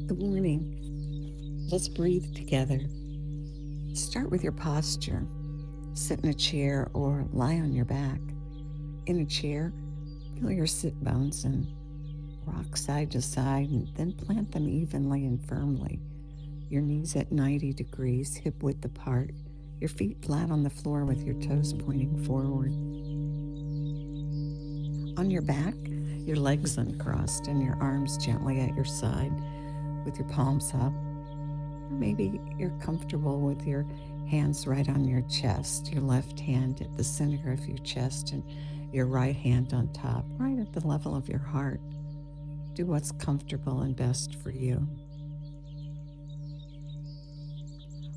Good morning. Let's breathe together. Start with your posture. Sit in a chair or lie on your back. In a chair, feel your sit bones and rock side to side and then plant them evenly and firmly. Your knees at 90 degrees, hip width apart. Your feet flat on the floor with your toes pointing forward. On your back, your legs uncrossed and your arms gently at your side with your palms up. Or maybe you're comfortable with your hands right on your chest, your left hand at the center of your chest and your right hand on top, right at the level of your heart. Do what's comfortable and best for you.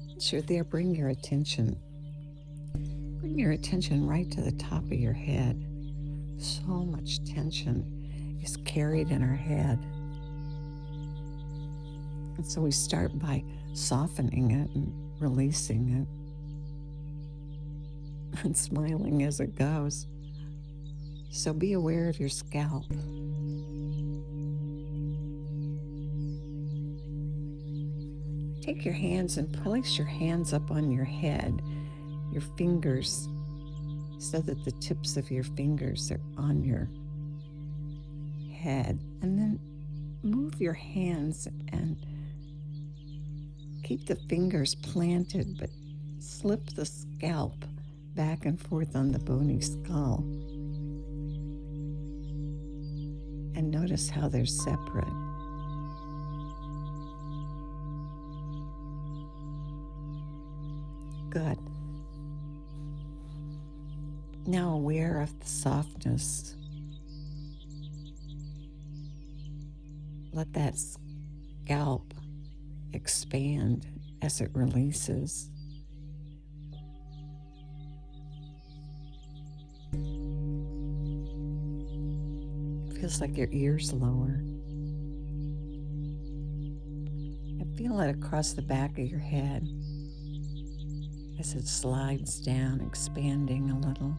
Once you're there, bring your attention right to the top of your head. So much tension is carried in our head. And so we start by softening it and releasing it and smiling as it goes. So be aware of your scalp. Take your hands and place your hands up on your head, your fingers, so that the tips of your fingers are on your head. And then move your hands and keep the fingers planted, but slip the scalp back and forth on the bony skull. And notice how they're separate. Good. Now aware of the softness. Let that scalp expand as it releases. Feels like your ears lower. And feel it across the back of your head as it slides down, expanding a little.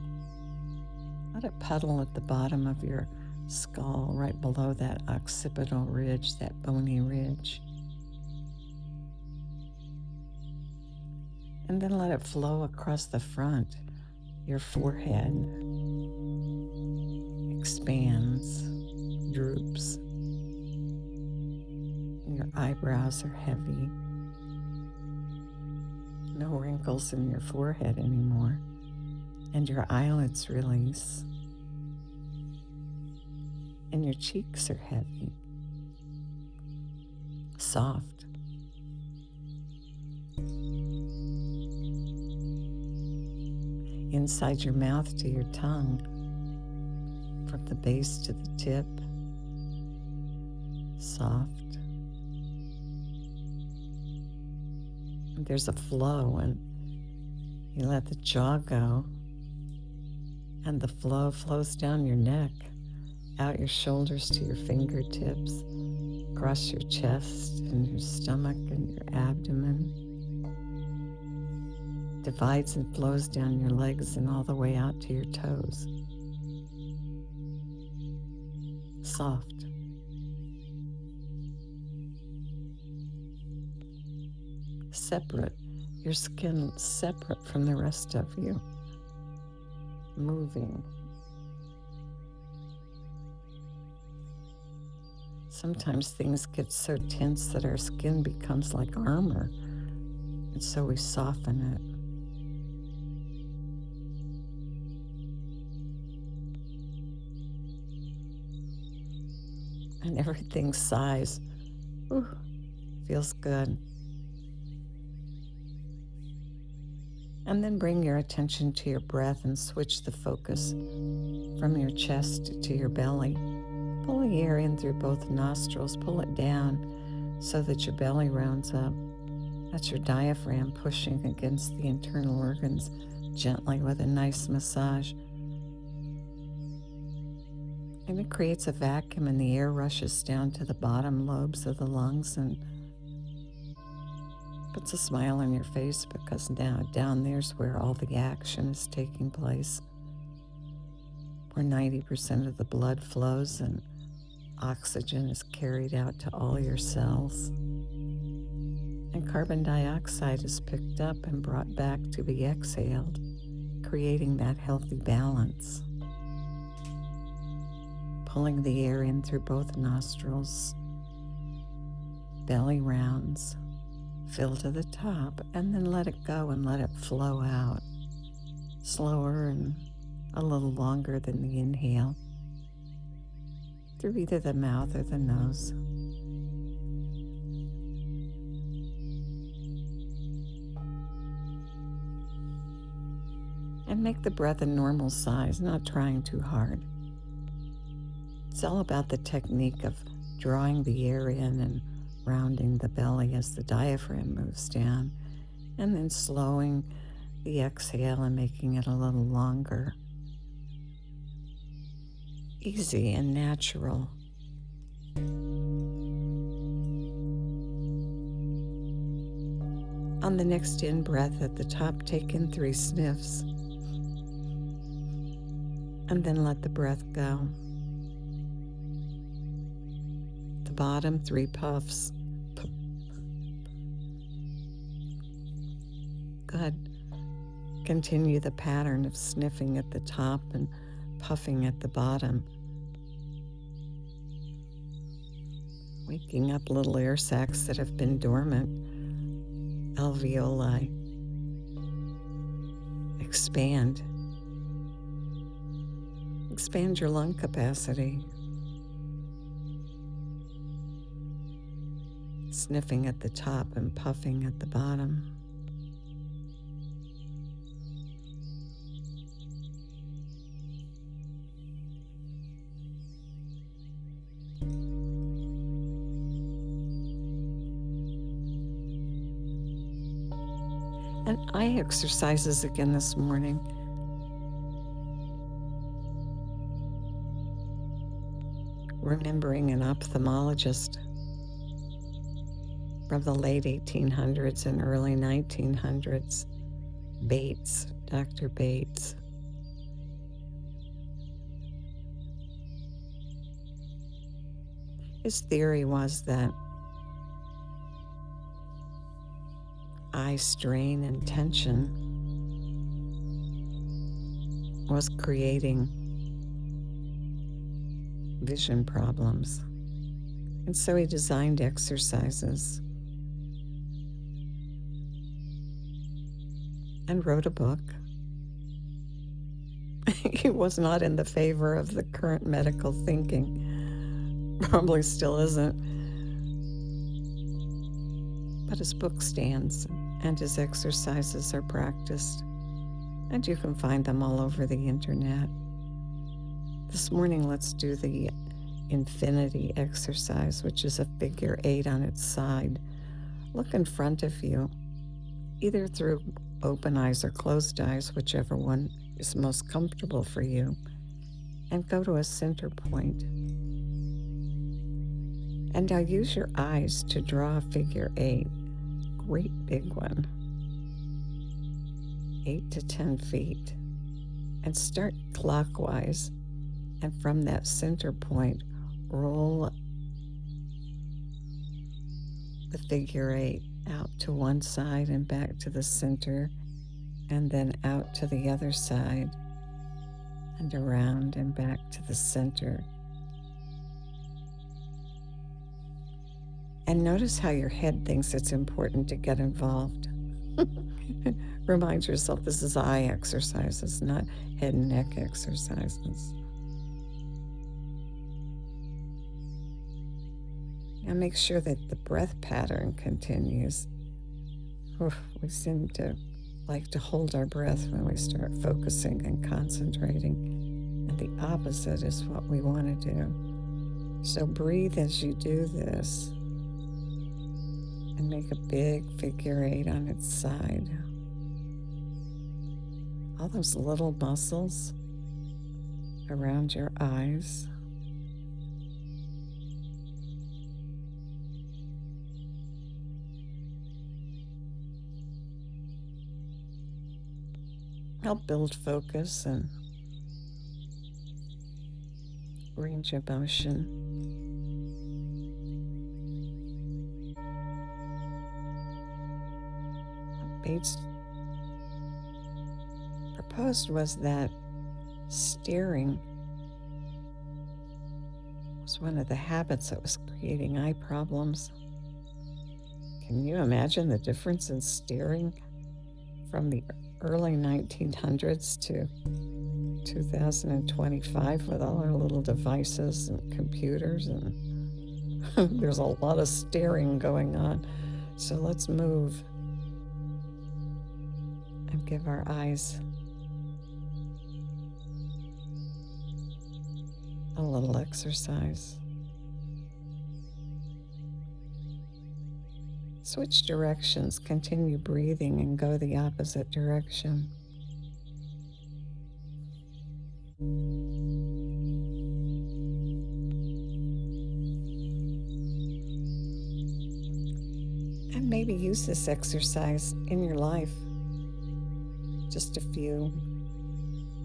Let it puddle at the bottom of your skull, right below that occipital ridge, that bony ridge. And then let it flow across the front. Your forehead expands, droops. Your eyebrows are heavy. No wrinkles in your forehead anymore. And your eyelids release. And your cheeks are heavy, soft. Inside your mouth to your tongue, from the base to the tip, soft. And there's a flow, and you let the jaw go, and the flow flows down your neck, out your shoulders to your fingertips, across your chest and your stomach and your abdomen. Divides and flows down your legs and all the way out to your toes. Soft. Separate. Your skin separate from the rest of you. Moving. Sometimes things get so tense that our skin becomes like armor, and so we soften it. And everything sighs. Ooh, feels good. And then bring your attention to your breath and switch the focus from your chest to your belly. Pull the air in through both nostrils, pull it down so that your belly rounds up. That's your diaphragm pushing against the internal organs gently with a nice massage. And it creates a vacuum and the air rushes down to the bottom lobes of the lungs and puts a smile on your face because now down there's where all the action is taking place, where 90% of the blood flows and Oxygen is carried out to all your cells, and carbon dioxide is picked up and brought back to be exhaled, creating that healthy balance. Pulling the air in through both nostrils, belly rounds, fill to the top, and then let it go and let it flow out. Slower and a little longer than the inhale, through either the mouth or the nose. And make the breath a normal size, not trying too hard. It's all about the technique of drawing the air in and rounding the belly as the diaphragm moves down, and then slowing the exhale and making it a little longer. Easy and natural. On the next in-breath at the top, take in 3 sniffs, and then let the breath go. The bottom, 3 puffs. Good. Continue the pattern of sniffing at the top and puffing at the bottom, waking up little air sacs that have been dormant. Alveoli expand. Expand your lung capacity. Sniffing at the top and puffing at the bottom. And eye exercises again this morning. Remembering an ophthalmologist from the late 1800s and early 1900s, Bates, Dr. Bates. His theory was that eye strain and tension was creating vision problems. And so he designed exercises and wrote a book. He was not in the favor of the current medical thinking, probably still isn't. But his book stands and his exercises are practiced, and you can find them all over the internet. This morning, let's do the infinity exercise, which is a figure 8 on its side. Look in front of you, either through open eyes or closed eyes, whichever one is most comfortable for you, and go to a center point. And now use your eyes to draw a figure 8, great big one, 8 to 10 feet, and start clockwise. And from that center point, roll the figure 8 out to one side and back to the center, and then out to the other side and around and back to the center. And notice how your head thinks it's important to get involved. Remind yourself this is eye exercises, not head and neck exercises. Now make sure that the breath pattern continues. We seem to like to hold our breath when we start focusing and concentrating, and the opposite is what we want to do. So breathe as you do this, and make a big figure 8 on its side. All those little muscles around your eyes. Help build focus and range of motion. Bates proposed was that staring was one of the habits that was creating eye problems. Can you imagine the difference in staring from the early 1900s to 2025 with all our little devices and computers, and there's a lot of staring going on. So let's move and give our eyes a little exercise. Switch directions, continue breathing, and go the opposite direction. And maybe use this exercise in your life. Just a few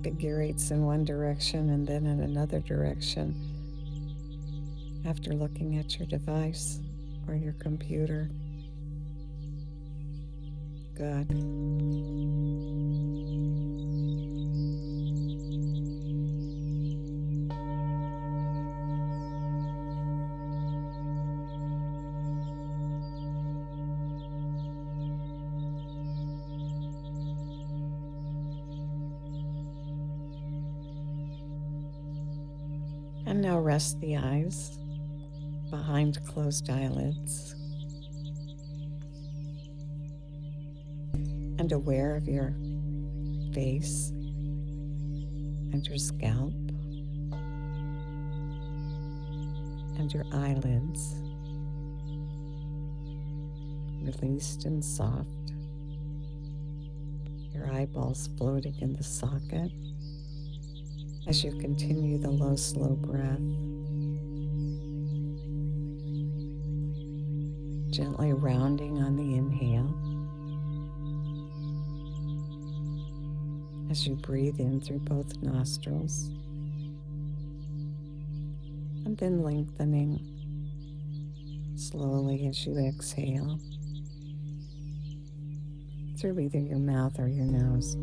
figure eights in one direction and then in another direction after looking at your device or your computer. Good. And now rest the eyes behind closed eyelids and aware of your face and your scalp and your eyelids, released and soft, your eyeballs floating in the socket as you continue the low, slow breath. Gently rounding on the inhale as you breathe in through both nostrils, and then lengthening slowly as you exhale through either your mouth or your nose.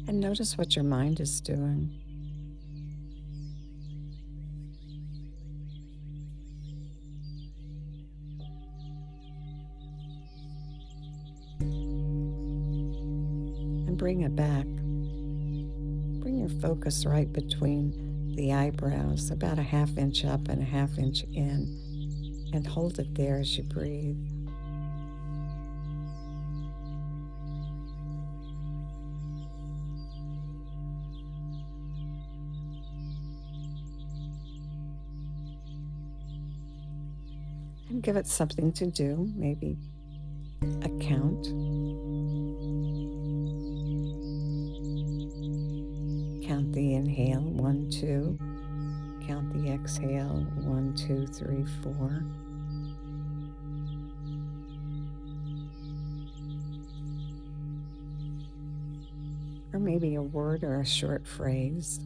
And notice what your mind is doing. And bring it back. Bring your focus right between the eyebrows, about a ½ inch up and a ½ inch in, and hold it there as you breathe. And give it something to do, maybe a count. Count the inhale, 1, 2. Count the exhale, 1, 2, 3, 4. Or maybe a word or a short phrase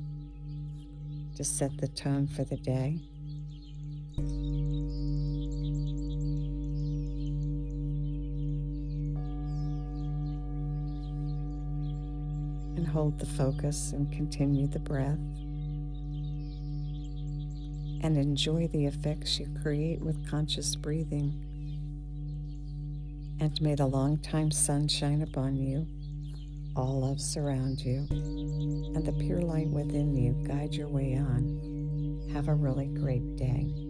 to set the tone for the day. And hold the focus and continue the breath. And enjoy the effects you create with conscious breathing. And may the long-time sun shine upon you, all love surround you, and the pure light within you guide your way on. Have a really great day.